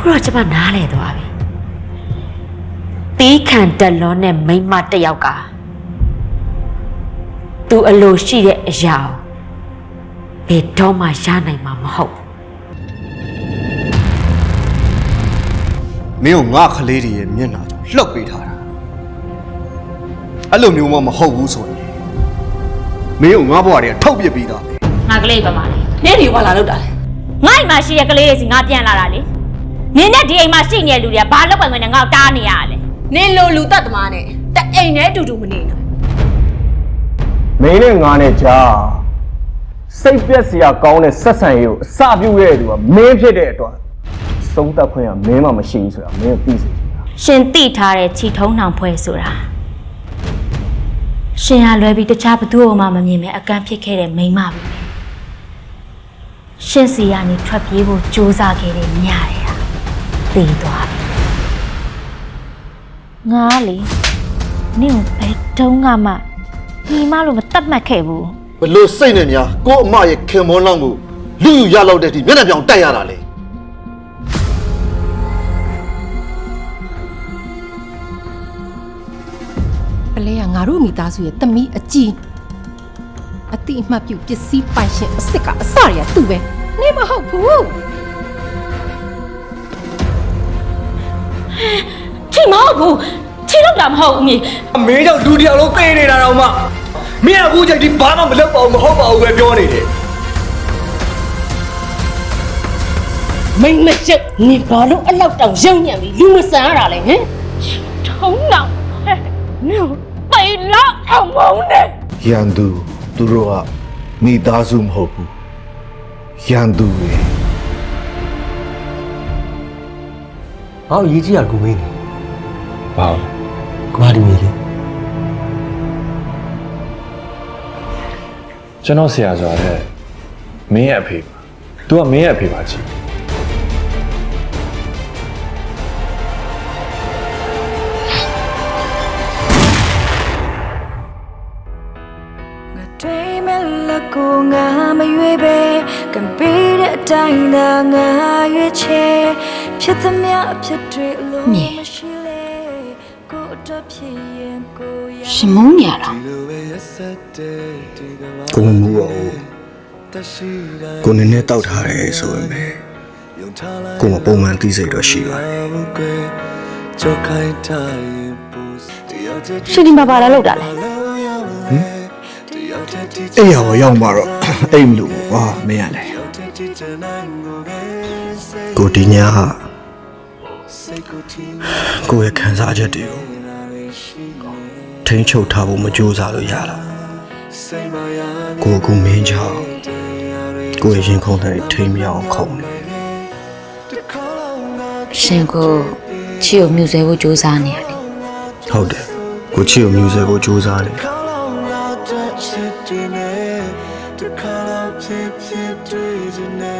တော့ကျမနားလေသွားပြီတီးခံတက်လုံးနဲ့မိမတစ်ယောက်ကသူအလိုရှိတဲ့အရာဘယ်တော့မှရနိုင်မှာမဟုတ်မင်းကငါခလေးတွေရဲ့မျက်နှာကြောင့်လှုပ်ပေးထားတာအဲ့လိုမျိုးမှမဟုတ်ဘူးဆိုရင်မင်းကငါဘွားတွေကထုတ်ပြပြီးသားငါကလေးပါမလေးနင်းဒီဘာလာလောက်တာလဲငါ့အိမ်မှာရှိတဲ့ကလေးတွေစီငါပြန်လာတာလေနင်းနဲ့ဒီအိမ်မှာရှိနေတဲ့လူတွေကဘာလုပ်ပိုင်ခွင့်နဲ့ငါ့ကိုတားနေရလဲနင်းလိုလူတတ်သမားနဲ့တအိမ်နဲ့အတူတူမနေနဲ့မင်းနဲ့ငါနဲ့ကြားစိတ်ပြက်စရာကောင်းတဲ့ဆက်ဆံရေးကိုအစပြုခဲ့တဲ့သူကမင်းဖြစ်တဲ့အတွက်သုံးသက်ခွင့်ကမင်းမှမရှိဘူးဆိုတာမင်းသိစေချင်တာရှင်သိထားတဲ့ချီထုံးနှောင်ဖွဲဆိုတာရှင်ဟာလွယ်ပြီးတခြားဘသူ့မှမမြင်မဲ့အကန့်ဖြစ်ခဲ့တဲ့မိန်းမပဲရှင်စီကနေထွက်ပြေးဖို့ကြိုးစားခဲ့တဲ့ညတွေဟာတည်သွားပြီငါလေနင့်ကိုဘယ်တုန်းကမှညီမလို့မတတ်မှတ်ခဲ့ဘူးဘလို့စိတ်နဲ့များကို့အမရဲ့ခင်မွန်းလောင်းကိုလူယူရလောက်တဲ့ဒီမျက်နှာပြောင်တက်ရတာလေပလဲကငါတို့မိသားစုရဲ့တမီးအကြီးအတိအမှတ်ပြုပစ္စည်းပိုင်ရှင်အစ်စ်ကအစရသူ့ပဲနေမဟုတ်ဘူးချီမဟုတ်ဘူးချီတော့တာမဟုတ်ဘူးမြေမင်းကြောင့်လူတယောက်လုံးသိနေတာတော့မှမင်းအခုချိန်ဒီဘာမှမလုပ်ပါဘူးမဟုတ်ပါဘူးပဲပြောနေတယ်မိမချက်နေဘာလို့အလောက်တောင်ရုံညံ့ပြီးလူမဆန်ရတာလဲဟင်ထုံးတော့နင်ပိတ်လောက်အောင်မုန်းနေရန်သူသူတို့ကမိသားစုမဟုတ်ဘူးရန်သူတွေဟောရေးကြည့်ရကူမင်းနေဘာကမာဒီမီလေကျွန်တော်ဆရာဆိုတာတဲ့မင်းရဲ့အဖေပါ तू ကမင်းရဲ့အဖေပါကြီးကိုငါမရွေးပဲကံပေးတဲ့အတိုင်းသာငါရွေးချယ်ဖြစ်သမျှအဖြစ်တွေလို့မရှိလေကိုအတွက်ဖြစ်ရင်ကိုရှင်မုန်းနေရလားကိုမမှုတော့ကိုနည်းနည်းတောက်ထားတယ်ဆိုရင်ပဲကိုမပုံမှန်သိစိတ်တော့ရှိပါတယ်ရှင်ဒီမှာဘာလာလောက်တာလဲအဲ့ရပါရောက်မှာတော့အိမ်မလို့ကွာမင်းရလေကိုဒီညာဟာကိုရဲ့ခံစားချက်တွေကိုထိန်းချုပ်ထားဖို့မကြိုးစားလို့ရလားကိုမင်းချောင်းကိုရဲ့ရင်ခုန်တဲ့ထိန်းမရအောင်ခုန်နေရှင်ကိုချီကိုမြူဆဲဖို့ကြိုးစားနေရတယ်ဟုတ်တယ်ကိုချီကိုမြူဆဲဖို့ကြိုးစားနေဖြစ်နေတခါတော့ဖြစ်တွေ့နေ